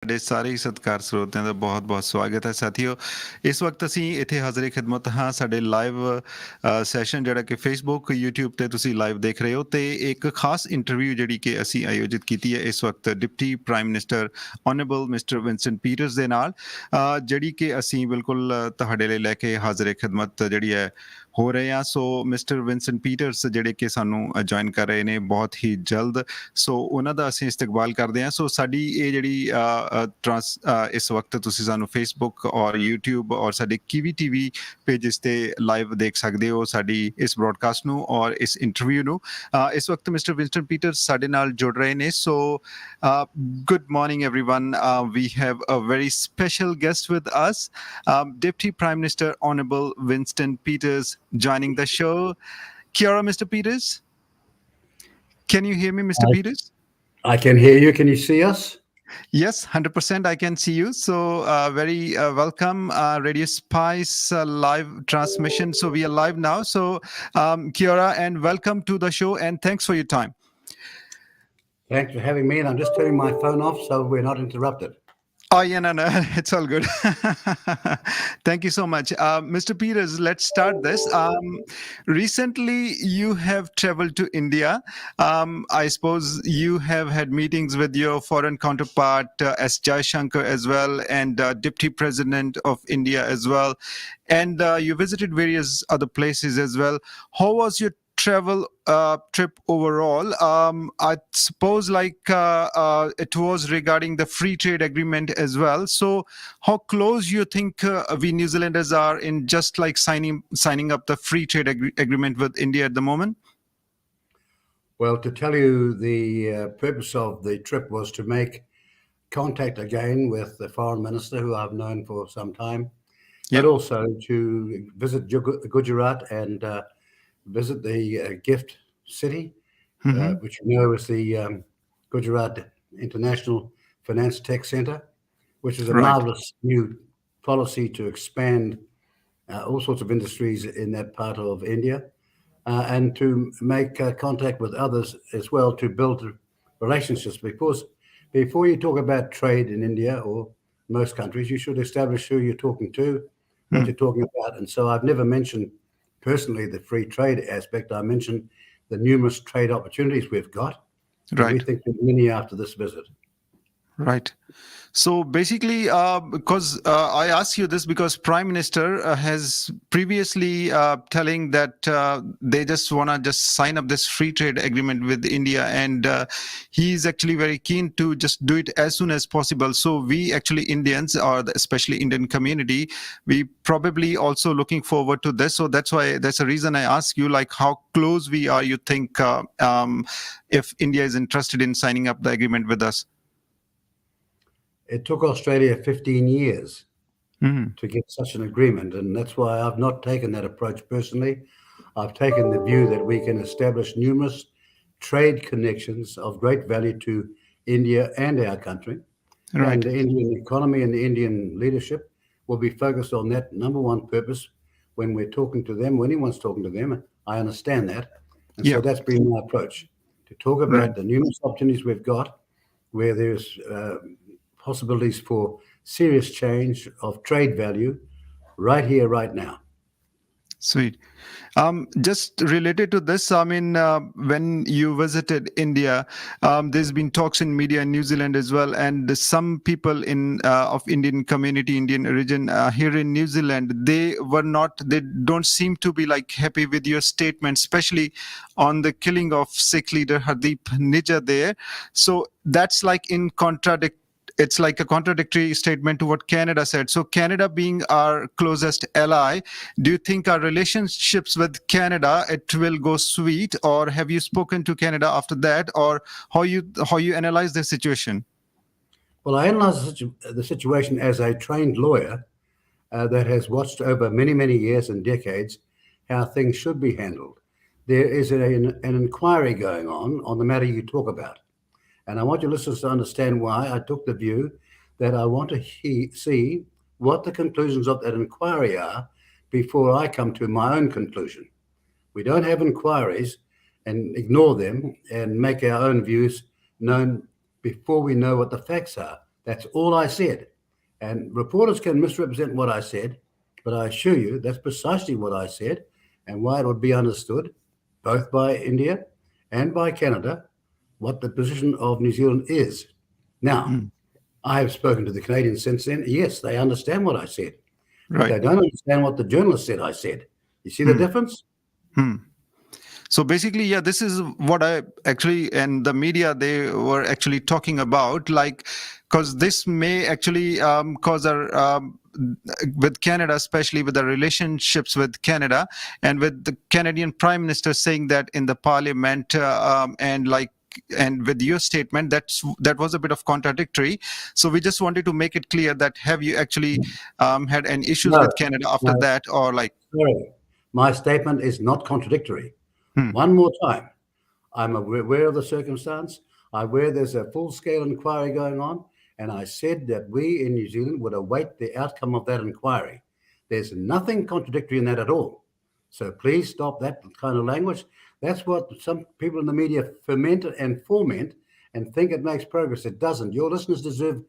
ਸਾਡੇ ਸਾਰੇ ਹੀ ਸਤਿਕਾਰ ਸਰੋਤਿਆਂ ਦਾ ਬਹੁਤ-ਬਹੁਤ ਸਵਾਗਤ ਹੈ ਸਾਥੀਓ। ਇਸ ਵਕਤ ਅਸੀਂ ਇੱਥੇ ਹਾਜ਼ਰ ਖਿਦਮਤ ਹਾਂ ਸਾਡੇ ਲਾਈਵ ਸੈਸ਼ਨ ਜਿਹੜਾ ਕਿ ਫੇਸਬੁੱਕ, YouTube ਤੇ ਤੁਸੀਂ ਲਾਈਵ ਦੇਖ ਰਹੇ ਹੋ ਤੇ ਇੱਕ ਖਾਸ ਇੰਟਰਵਿਊ ਜਿਹੜੀ ਕਿ ਅਸੀਂ ਆਯੋਜਿਤ ਕੀਤੀ ਹੈ ਇਸ ਵਕਤ deputy prime minister honourable mister Winston Peter's ਦੇ ਨਾਲ, ਜਿਹੜੀ ਕਿ ਅਸੀਂ ਬਿਲਕੁਲ ਤੁਹਾਡੇ ਲਈ ਲੈ ਕੇ ਹਾਜ਼ਰ ਖਿਦਮਤ ਜਿਹੜੀ ਹੈ ਹੋ ਰਹੇ ਹਾਂ। ਸੋ ਮਿਸਟਰ ਵਿੰਸਟਨ ਪੀਟਰਸ ਜਿਹੜੇ ਕਿ ਸਾਨੂੰ ਜੁਆਇਨ ਕਰ ਰਹੇ ਨੇ ਬਹੁਤ ਹੀ ਜਲਦ, ਸੋ ਉਹਨਾਂ ਦਾ ਅਸੀਂ ਇਸਤਕਬਾਲ ਕਰਦੇ ਹਾਂ। ਸੋ ਸਾਡੀ ਇਹ ਜਿਹੜੀ ਇਸ ਵਕਤ ਤੁਸੀਂ ਸਾਨੂੰ ਫੇਸਬੁੱਕ ਔਰ YouTube ਔਰ ਸਾਡੇ ਕੀਵੀ ਟੀਵੀ ਪੇਜਸ ਤੇ ਲਾਈਵ ਦੇਖ ਸਕਦੇ ਹੋ ਸਾਡੀ ਇਸ ਬ੍ਰੌਡਕਾਸਟ ਨੂੰ ਔਰ ਇਸ ਇੰਟਰਵਿਊ ਨੂੰ। ਇਸ ਵਕਤ ਮਿਸਟਰ ਵਿੰਸਟਨ ਪੀਟਰਸ ਸਾਡੇ ਨਾਲ ਜੁੜ ਰਹੇ ਨੇ। ਸੋ good morning everyone. We have a very special guest with us, Deputy Prime Minister Honorable Winston Peters joining the show. Kia ora, Mr. Peters. Can you hear me, Mr. Peters? I can hear you. Can you see us? Yes, 100% I can see you. So very welcome, Radio Spice live transmission. So we are live now. So kia ora and welcome to the show and thanks for your time. Thanks for having me. And I'm just turning my phone off so we're not interrupted. Oh, yeah, no, it's all good. Thank you so much. Mr. Peters, let's start this. Recently, you have traveled to India. I suppose you have had meetings with your foreign counterpart, S. Jaishankar, as well, and Deputy President of India as well. And you visited various other places as well. How was your travel trip overall? I suppose it was regarding the free trade agreement as well. So how close you think we New Zealanders are in just like signing up the free trade agreement with India at the moment? Well, to tell you, the purpose of the trip was to make contact again with the foreign minister who I've known for some time, but also to visit Gujarat and visit the gift city, which you know is the Gujarat International Finance Tech Center, which is a marvelous new policy to expand all sorts of industries in that part of India, and to make contact with others as well to build relationships. Because before you talk about trade in India or most countries, you should establish who you're talking to, what you're talking about. And so I've never mentioned personally the free trade aspect. I mentioned the numerous trade opportunities we've got. Right. We think there's many after this visit. Right. So basically, because I ask you this because Prime Minister has previously telling that they just want to just sign up this free trade agreement with India, and he's actually very keen to just do it as soon as possible. So we actually Indians, or especially Indian community, we probably also looking forward to this. So that's the reason I ask you, like, how close we are, you think, if India is interested in signing up the agreement with us? It took Australia 15 years to get such an agreement, and that's why I've not taken that approach personally. I've taken the view that we can establish numerous trade connections of great value to India and our country. Right. And the Indian economy and the Indian leadership will be focused on that number one purpose when we're talking to them, when anyone's talking to them. I understand that. And so that's been my approach, to talk about the numerous opportunities we've got where there's possibilities for serious change of trade value right here, right now. Sweet. Just related to this, I mean, when you visited India, there's been talks in media in New Zealand as well, and some people of Indian community, Indian origin here in New Zealand, they don't seem to be like happy with your statement, especially on the killing of Sikh leader Hardeep Nijjar there. So that's like it's like a contradictory statement to what Canada said. So Canada being our closest ally, do you think our relationships with Canada, it will go sweet, or have you spoken to Canada after that, or how you analyze the situation? Well, I analyze the situation as a trained lawyer that has watched over many, many years and decades how things should be handled. There is an inquiry going on the matter you talk about. And I want your listeners to understand why I took the view that I want to see what the conclusions of that inquiry are before I come to my own conclusion. We don't have inquiries and ignore them and make our own views known before we know what the facts are. That's all I said. And reporters can misrepresent what I said, but I assure you that's precisely what I said and why it would be understood, both by India and by Canada, what the position of New Zealand is. Now, I have spoken to the Canadians since then. Yes, they understand what I said, but they Right. don't understand what the journalist said I said. You see the difference? So basically, yeah, this is what I actually, and the media, they were actually talking about, like, because this may actually cause our, with Canada, especially with the relationships with Canada, and with the Canadian Prime Minister saying that in the Parliament, and like, and with your statement, that was a bit of contradictory. So we just wanted to make it clear that have you actually had any issues No, with Canada after no, that, or like? sorry. My statement is not contradictory. Hmm. One more time. I'm aware of the circumstance. I'm aware there's a full-scale inquiry going on, and I said that we in New Zealand would await the outcome of that inquiry. There's nothing contradictory in that at all. So please stop that kind of language. That's what some people in the media foment and think it makes progress. It doesn't. Your listeners deserve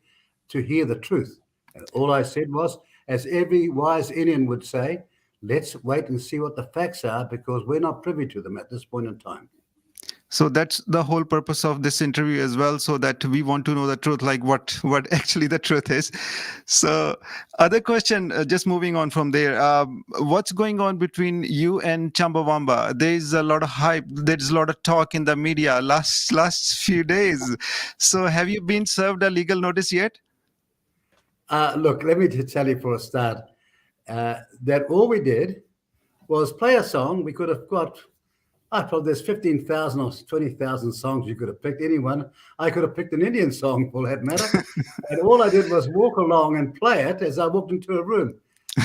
to hear the truth. And all I said was, as every wise Indian would say, let's wait and see what the facts are because we're not privy to them at this point in time. So that's the whole purpose of this interview as well, so that we want to know the truth, like what actually the truth is. So other question, just moving on from there, what's going on between you and Chambawamba? There's a lot of hype, there's a lot of talk in the media last few days. So have you been served a legal notice yet? Look, let me just tell you for a start that all we did was play a song. We could have got, I thought there's 15,000 or 20,000 songs you could have picked, anyone. I could have picked an Indian song for that matter. And all I did was walk along and play it as I walked into a room.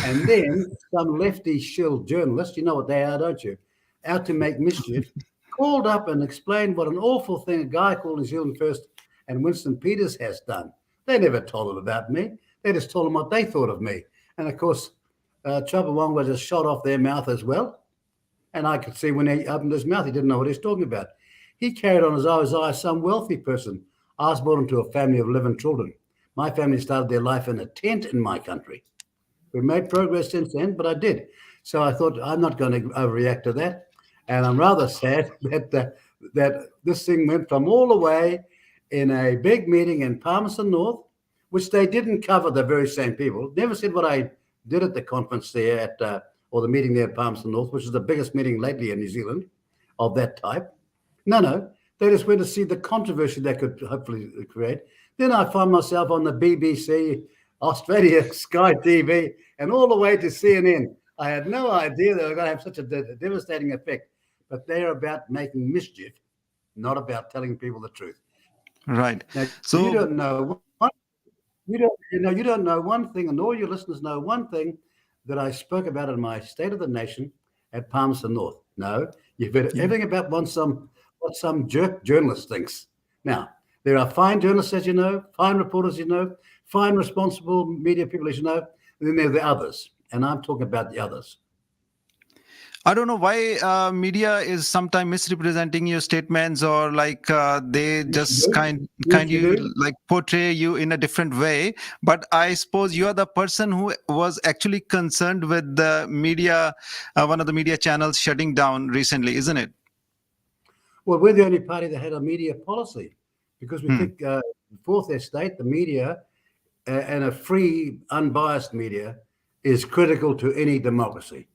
And then some lefty shill journalist, you know what they are, don't you, out to make mischief, called up and explained what an awful thing a guy called New Zealand First and Winston Peters has done. They never told him about me. They just told him what they thought of me. And of course, Chubawanga just shot off their mouth as well. And I could see when he opened his mouth, he didn't know what he was talking about. He carried on as I was some wealthy person. I was born into a family of 11 children. My family started their life in a tent in my country. We've made progress since then, but I did. So I thought I'm not going to overreact to that. And I'm rather sad that this thing went from all the way in a big meeting in Palmerston North, which they didn't cover, the very same people. Never said what I did at the conference there or the meeting there at Palmerston North, which is the biggest meeting lately in New Zealand of that type. No, they just went to see the controversy they could hopefully create. Then I find myself on the BBC, Australia, Sky TV, and all the way to CNN. I had no idea they were going to have such a devastating effect, but they're about making mischief, not about telling people the truth. Right. Now, So you don't know one thing, and all your listeners know one thing that I spoke about in my State of the Nation at Palmerston North. No, you've heard everything about what some jerk journalist thinks. Now, there are fine journalists, as you know, fine reporters, you know, fine responsible media people, as you know, and then there are the others, and I'm talking about the others. I don't know why media is sometimes misrepresenting your statements, or like they just kind you like portray you in a different way. But I suppose you are the person who was actually concerned with the media, one of the media channels shutting down recently, isn't it? Well, we're the only party that had a media policy because we think the fourth estate, the media, and a free, unbiased media is critical to any democracy.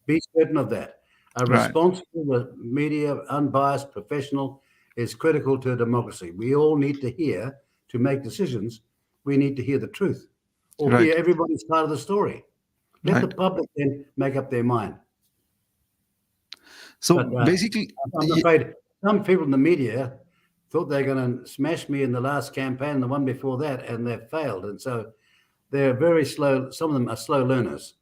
Be certain of that. A responsible media, unbiased, professional, is critical to democracy. We all need to hear, to make decisions, we need to hear the truth, or hear everybody's part of the story. Let the public then make up their mind. So basically, I'm afraid some people in the media thought they were going to smash me in the last campaign, the one before that, and they've failed. And so they're very slow. Some of them are slow learners.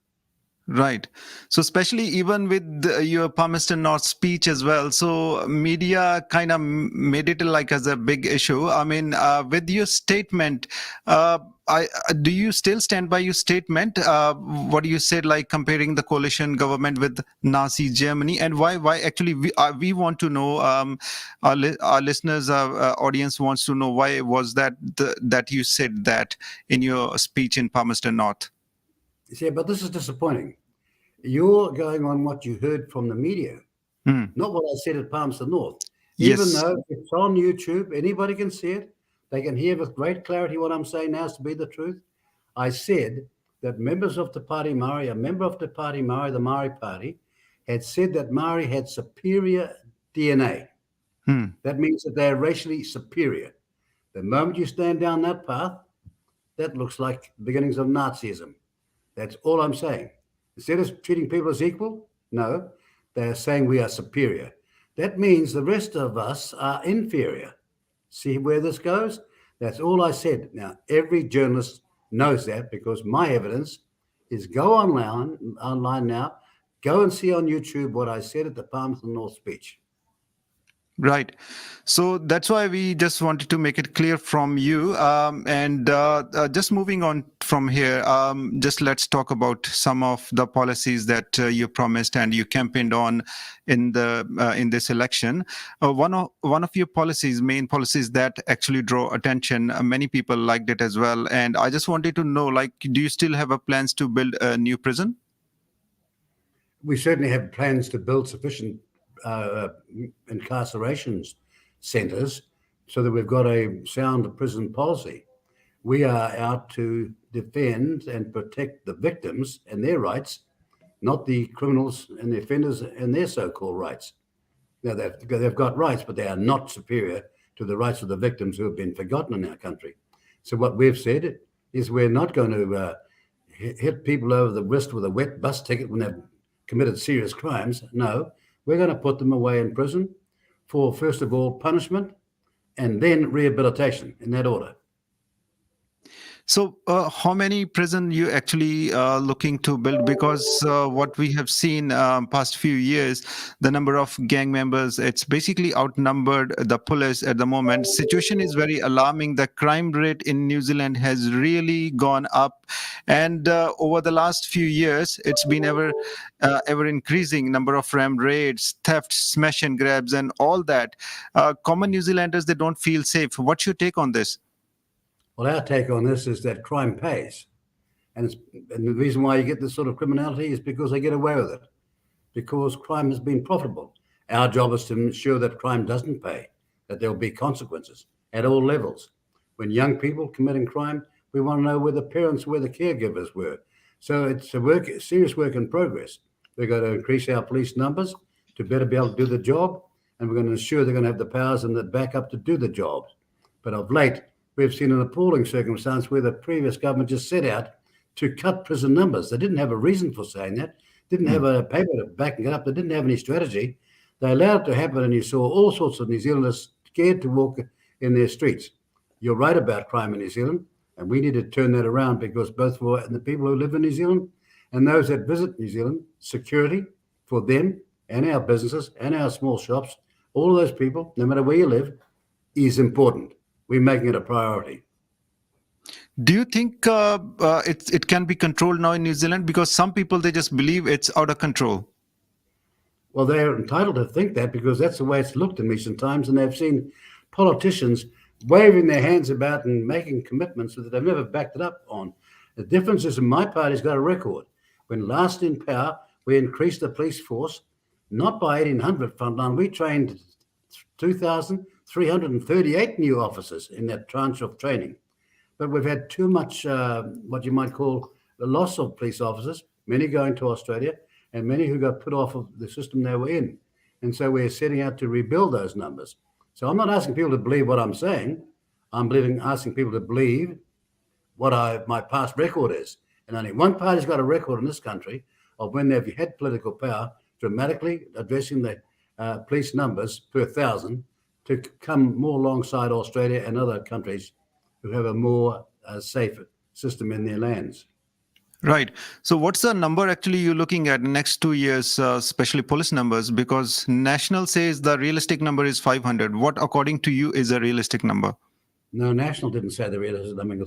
Right. So especially even with your Palmerston North speech as well. So media kind of made it like as a big issue. I mean, with your statement, do you still stand by your statement? What you said, like comparing the coalition government with Nazi Germany, and why actually we want to know. Our listeners, audience wants to know why was that that you said that in your speech in Palmerston North. You see, but this is disappointing. You're going on what you heard from the media, Hmm. not what I said at Palmerston North. Even Yes. though it's on YouTube, anybody can see it. They can hear with great clarity what I'm saying now is to be the truth. I said that members of the party Maori, a member of the party Maori, the Maori Party, had said that Maori had superior DNA. Hmm. That means that they're racially superior. The moment you stand down that path, that looks like the beginnings of Nazism. That's all I'm saying. Instead of treating people as equal, no, they're saying we are superior. That means the rest of us are inferior. See where this goes? That's all I said. Now, every journalist knows that because my evidence is go online now, go and see on YouTube what I said at the Palmerston North speech. Right. So that's why we just wanted to make it clear from you. And just moving on from here, just let's talk about some of the policies that you promised and you campaigned on in this election. One of your main policies that actually draw attention. Many people liked it as well. And I just wanted to know, like, do you still have plans to build a new prison? We certainly have plans to build sufficient incarceration centres so that we've got a sound prison policy. We are out to defend and protect the victims and their rights, not the criminals and the offenders and their so-called rights. Now, they've got rights, but they are not superior to the rights of the victims who have been forgotten in our country. So what we've said is we're not going to hit people over the wrist with a wet bus ticket when they've committed serious crimes. No, we're going to put them away in prison for, first of all, punishment and then rehabilitation in that order. So, how many prison you actually looking to build? Because what we have seen past few years, the number of gang members, it's basically outnumbered the police at the moment. Situation is very alarming. The crime rate in New Zealand has really gone up, and over the last few years, it's been ever increasing. Number of ram raids, theft, smash and grabs, and all that. Common New Zealanders, they don't feel safe. What's your take on this? Well, our take on this is that crime pays. And the reason why you get this sort of criminality is because they get away with it, because crime has been profitable. Our job is to ensure that crime doesn't pay, that there will be consequences at all levels. When young people committing crime, we want to know where the parents, where the caregivers were. So it's a serious work in progress. We're going to increase our police numbers to better be able to do the job, and we're going to ensure they're going to have the powers and the backup to do the job. But of late, we've seen an appalling circumstance where the previous government just set out to cut prison numbers. They didn't have a reason for saying that, didn't have a paper to back it up, they didn't have any strategy. They allowed it to happen, and you saw all sorts of New Zealanders scared to walk in their streets. You're right about crime in New Zealand, and we need to turn that around because both for the people who live in New Zealand and those that visit New Zealand, security for them and our businesses and our small shops, all of those people, no matter where you live, is important. We're making it a priority. Do you think it can be controlled now in New Zealand? Because some people, they just believe it's out of control. Well, they're entitled to think that because that's the way it's looked in recent times, and they've seen politicians waving their hands about and making commitments that they've never backed it up on. The difference is my party's got a record. When last in power, we increased the police force, not by 1,800 frontline. We trained 2,338 new officers in that tranche of training. But we've had too much, what you might call the loss of police officers, many going to Australia and many who got put off of the system they were in. And so we're setting out to rebuild those numbers. So I'm not asking people to believe what I'm saying. I'm asking people to believe what my past record is. And only one party's got a record in this country of when they've had political power, dramatically addressing the police numbers per 1,000 to come more alongside Australia and other countries who have a more safe system in their lands. Right. So what's the number actually you're looking at in next 2 years, especially police numbers? Because National says the realistic number is 500. What, according to you, is a realistic number? No, National didn't say the realistic number.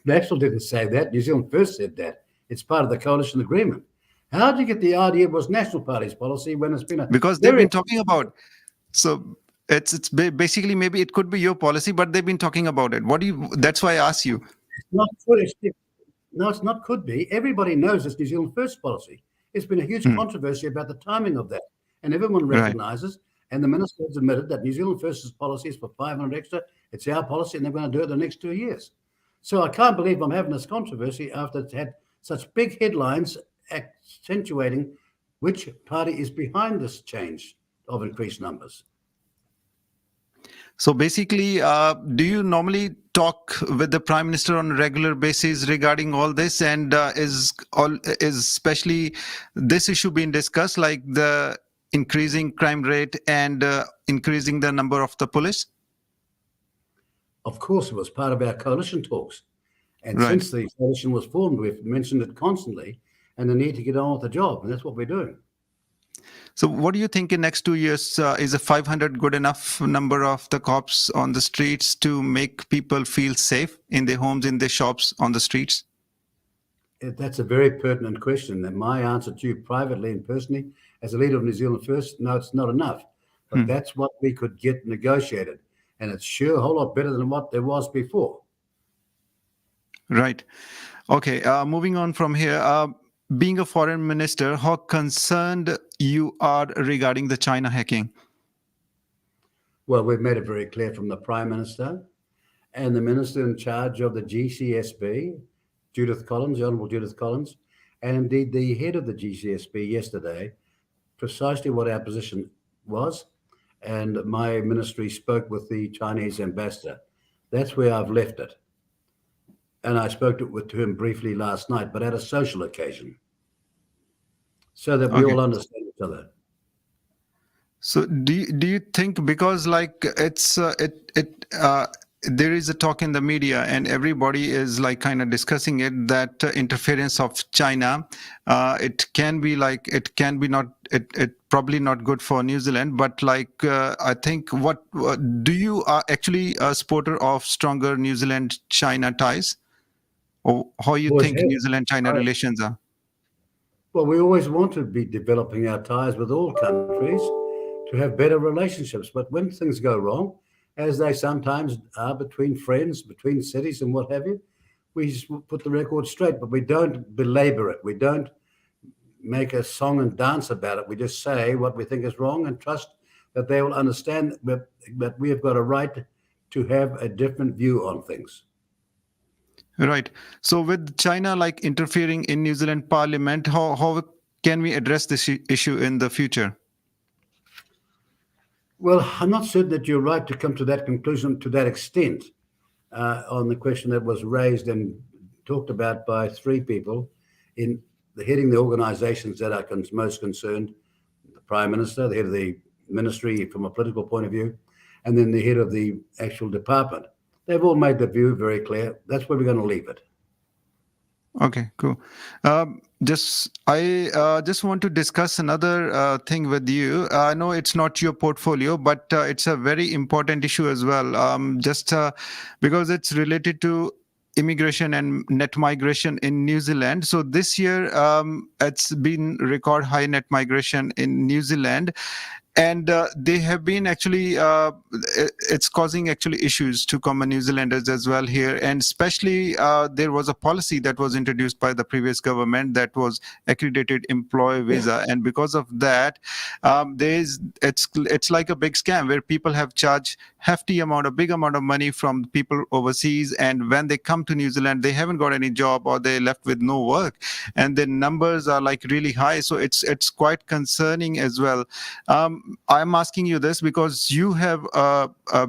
National didn't say that. New Zealand First said that. It's part of the coalition agreement. How did you get the idea it was National Party's policy when it's been a Because they've very... been talking about. So basically maybe it could be your policy, but they've been talking about it. What do you? That's why I asked you. Not foolish. No, it's not could be. Everybody knows it's New Zealand First policy. It's been a huge controversy about the timing of that. And everyone recognises, and the minister has admitted that New Zealand First's policy is for 500 extra. It's our policy, and they're going to do it the next 2 years. So I can't believe I'm having this controversy after it's had such big headlines accentuating which party is behind this change of increased numbers. So basically, do you normally talk with the Prime Minister on a regular basis regarding all this? And is especially this issue being discussed, like the increasing crime rate and increasing the number of the police? Of course, it was part of our coalition talks. And since the coalition was formed, we've mentioned it constantly and the need to get on with the job. And that's what we're doing. So what do you think in next 2 years, is a 500 good enough number of the cops on the streets to make people feel safe in their homes, in their shops, on the streets? That's a very pertinent question. And my answer to you privately and personally, as a leader of New Zealand First, no, it's not enough. But that's what we could get negotiated. And it's sure a whole lot better than what there was before. Right. Okay. Moving on from here. Being a foreign minister, how concerned you are regarding the China hacking? Well, we've made it very clear from the Prime Minister and the Minister in charge of the GCSB, Judith Collins, the Honourable Judith Collins, and indeed the head of the GCSB yesterday, precisely what our position was. And my ministry spoke with the Chinese ambassador. That's where I've left it. And I spoke to him briefly last night, but at a social occasion, so that we all understand each other. So do you think, because like it's there is a talk in the media and everybody is like kind of discussing it, that interference of China, it can be probably not good for New Zealand, but like I think what do you are actually a supporter of stronger New Zealand-China ties? Or how you think New Zealand-China relations are? Well, we always want to be developing our ties with all countries to have better relationships. But when things go wrong, as they sometimes are between friends, between cities and what have you, we just put the record straight, but we don't belabor it. We don't make a song and dance about it. We just say what we think is wrong and trust that they will understand that we have got a right to have a different view on things. Right. So with China like interfering in New Zealand Parliament, how can we address this issue in the future? Well, I'm not certain that you're right to come to that conclusion to that extent on the question that was raised and talked about by three people in heading the organisations that are most concerned: the Prime Minister, the head of the ministry from a political point of view, and then the head of the actual department. They've all made the view very clear. That's where we're going to leave it. Okay, cool. I just want to discuss another thing with you. I know it's not your portfolio, but it's a very important issue as well. Because it's related to immigration and net migration in New Zealand. So this year, it's been record high net migration in New Zealand. And they have been actually, it's causing actually issues to common New Zealanders as well here. And especially there was a policy that was introduced by the previous government that was accredited employee visa. And because of that, it's like a big scam where people have charged a big amount of money from people overseas. And when they come to New Zealand, they haven't got any job or they're left with no work. And the numbers are like really high. So it's quite concerning as well. I'm asking you this because you have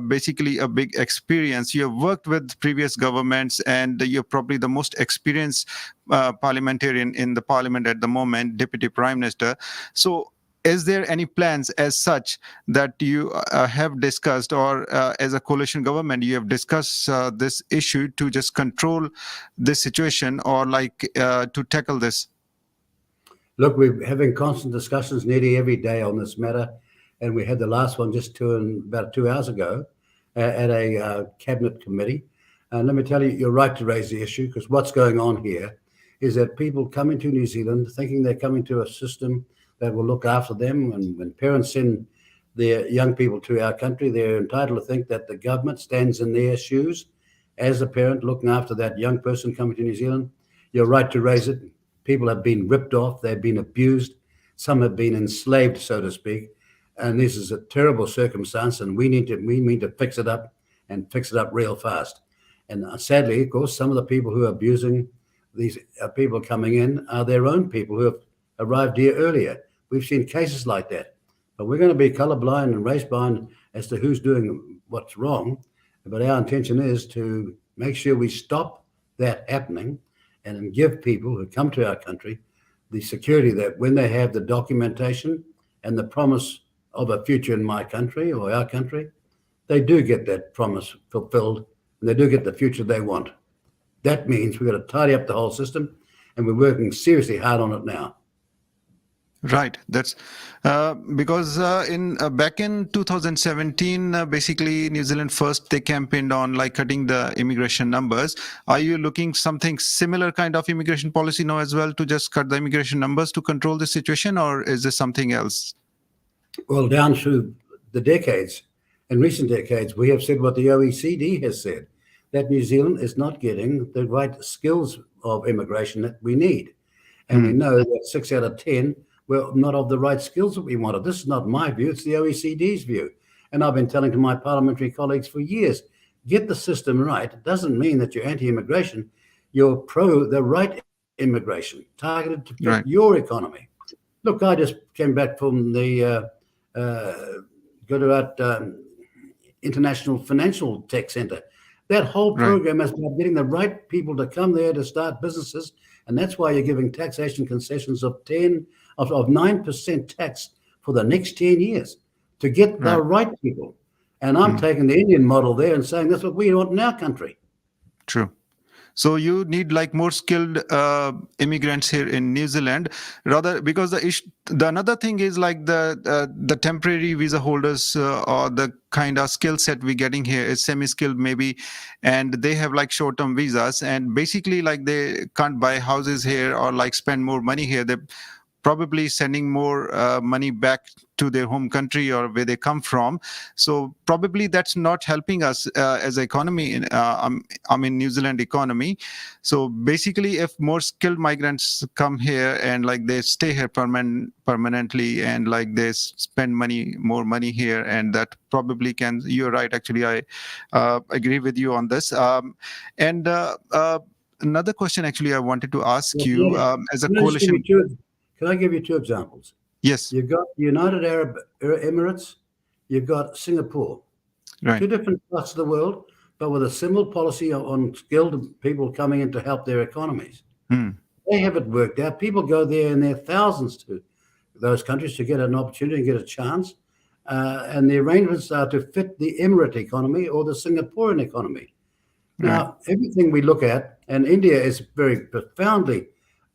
basically a big experience. You have worked with previous governments and you're probably the most experienced parliamentarian in the parliament at the moment, Deputy Prime Minister. So is there any plans as such that you have discussed, or as a coalition government you have discussed this issue to just control this situation, or to tackle this? Look, we're having constant discussions nearly every day on this matter, and we had the last one just about 2 hours ago at a cabinet committee. And let me tell you, you're right to raise the issue, because what's going on here is that people coming to New Zealand thinking they're coming to a system that will look after them. And when parents send their young people to our country, they're entitled to think that the government stands in their shoes as a parent looking after that young person coming to New Zealand. You're right to raise it. People have been ripped off. They've been abused. Some have been enslaved, so to speak. And this is a terrible circumstance, and we need to fix it up, and fix it up real fast. And sadly, of course, some of the people who are abusing these people coming in are their own people who have arrived here earlier. We've seen cases like that. But we're going to be colorblind and race blind as to who's doing what's wrong. But our intention is to make sure we stop that happening and give people who come to our country the security that when they have the documentation and the promise of a future in my country or our country, they do get that promise fulfilled, and they do get the future they want. That means we've got to tidy up the whole system, and we're working seriously hard on it now. Right. That's because back in 2017, basically New Zealand First, they campaigned on cutting the immigration numbers. Are you looking something similar kind of immigration policy now as well, to just cut the immigration numbers to control the situation, or is this something else? Well, down through the decades, in recent decades, we have said what the OECD has said, that New Zealand is not getting the right skills of immigration that we need. And we know that 6 out of 10 were not of the right skills that we wanted. This is not my view, it's the OECD's view. And I've been telling to my parliamentary colleagues for years, get the system right. It doesn't mean that you're anti-immigration. You're pro the right immigration, targeted to fit your economy. Look, I just came back from the International Financial Tech Center. That whole program is about getting the right people to come there to start businesses, and that's why you're giving taxation concessions of 9% tax for the next 10 years to get the right people. And I'm taking the Indian model there and saying that's what we want in our country. True. So you need more skilled immigrants here in New Zealand, rather, because the another thing is the temporary visa holders or the kind of skill set we're getting here is semi-skilled maybe, and they have short-term visas, and basically they can't buy houses here or spend more money here. They probably sending more money back to their home country or where they come from. So probably that's not helping us as an economy, New Zealand economy. So basically, if more skilled migrants come here and they stay here permanently and they spend more money here, and that probably can, you're right, actually, I agree with you on this. Another question actually I wanted to ask you as a coalition. Can I give you two examples? Yes. You've got the United Arab Emirates, you've got Singapore. Two different parts of the world, but with a similar policy on skilled people coming in to help their economies. They have it worked out. People go there in their thousands to those countries to get an opportunity and get a chance. And the arrangements are to fit the Emirate economy or the Singaporean economy. Now, everything we look at, and India is very profoundly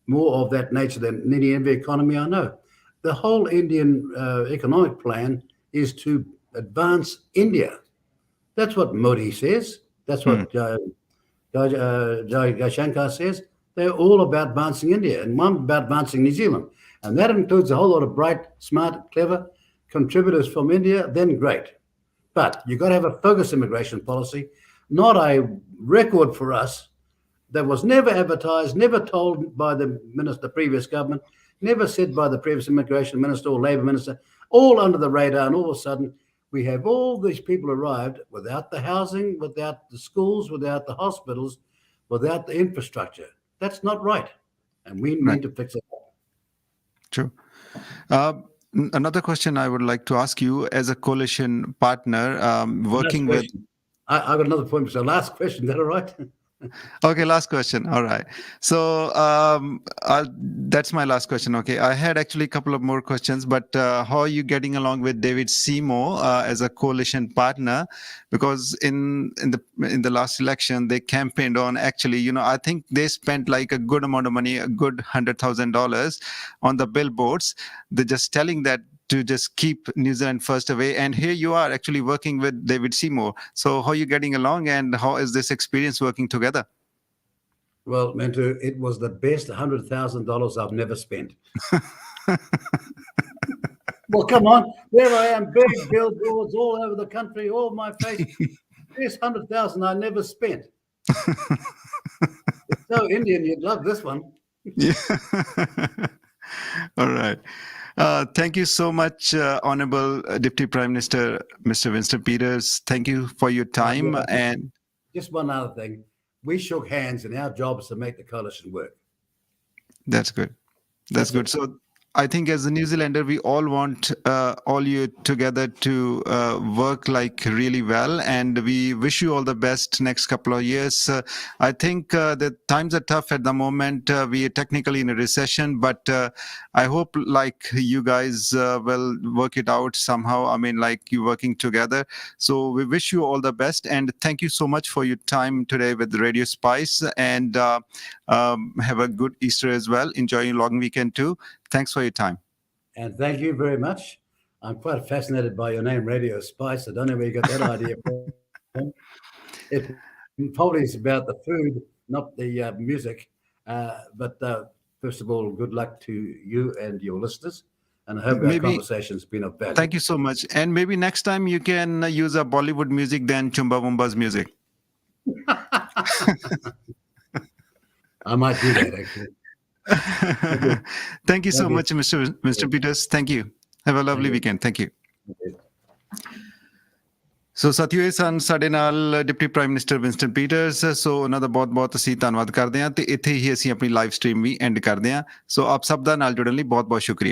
more of that nature than any economy I know. The whole Indian economic plan is to advance India. That's what Modi says. That's what Jai Shankar says. They're all about advancing India, and one about advancing New Zealand. And that includes a whole lot of bright, smart, clever contributors from India, then great. But you've got to have a focused immigration policy, not a record for us that was never advertised, never told by the previous government, never said by the previous immigration minister or labour minister, all under the radar. And all of a sudden, we have all these people arrived without the housing, without the schools, without the hospitals, without the infrastructure. That's not right. And we need to fix it. True. Another question I would like to ask you as a coalition partner working with... I've got another point. So last question, is that all right? Okay, last question. All right. So that's my last question. Okay, I had actually a couple of more questions, but how are you getting along with David Seymour as a coalition partner? Because in the last election, they campaigned on actually, I think they spent like a good amount of money, a good $100,000 on the billboards. They're just telling that to just keep New Zealand first away. And here you are actually working with David Seymour. So how are you getting along, and how is this experience working together? Well, Mintu, it was the best $100,000 I've never spent. Well, come on. There I am, big billboards all over the country, all my face. Best 100,000 I never spent. It's so Indian, you'd love this one. Yeah. All right. Thank you so much, Honorable Deputy Prime Minister, Mr. Winston Peters. Thank you for your time. Yeah. And Just one other thing. We shook hands, and our job is to make the coalition work. that's good. That's good. So I think as a New Zealander, we all want all you together to work like really well, and we wish you all the best next couple of years. I think the times are tough at the moment. We are technically in a recession, but I hope like you guys will work it out somehow. I mean, like you working together. So we wish you all the best, and thank you so much for your time today with Radio Spice, and have a good Easter as well. Enjoy your long weekend too. Thanks for your time. And thank you very much. I'm quite fascinated by your name, Radio Spice. I don't know where you got that idea from. It probably is about the food, not the music. But first of all, good luck to you and your listeners. And I hope our conversation's been of value. Thank you so much. And maybe next time you can use a Bollywood music than Chumbawamba's music. I might do that, actually. Thank you so much, Mr. Peters. Thank you. Have a lovely weekend. Thank you. ਸੋ ਸਾਥੀਓ, ਇਹ ਸਨ ਸਾਡੇ ਨਾਲ deputy prime minister Winston Peters. So ਉਹਨਾਂ ਦਾ ਬਹੁਤ-ਬਹੁਤ ਅਸੀਂ ਧੰਨਵਾਦ ਕਰਦੇ ਹਾਂ, ਤੇ ਇੱਥੇ ਹੀ ਅਸੀਂ ਆਪਣੀ ਲਾਈਵ ਸਟ੍ਰੀਮ ਵੀ ਐਂਡ ਕਰਦੇ ਹਾਂ। ਸੋ ਆਪ ਸਭ ਦਾ ਨਾਲ ਜੁੜਨ ਲਈ ਬਹੁਤ-ਬਹੁਤ ਸ਼ੁਕਰੀਆ।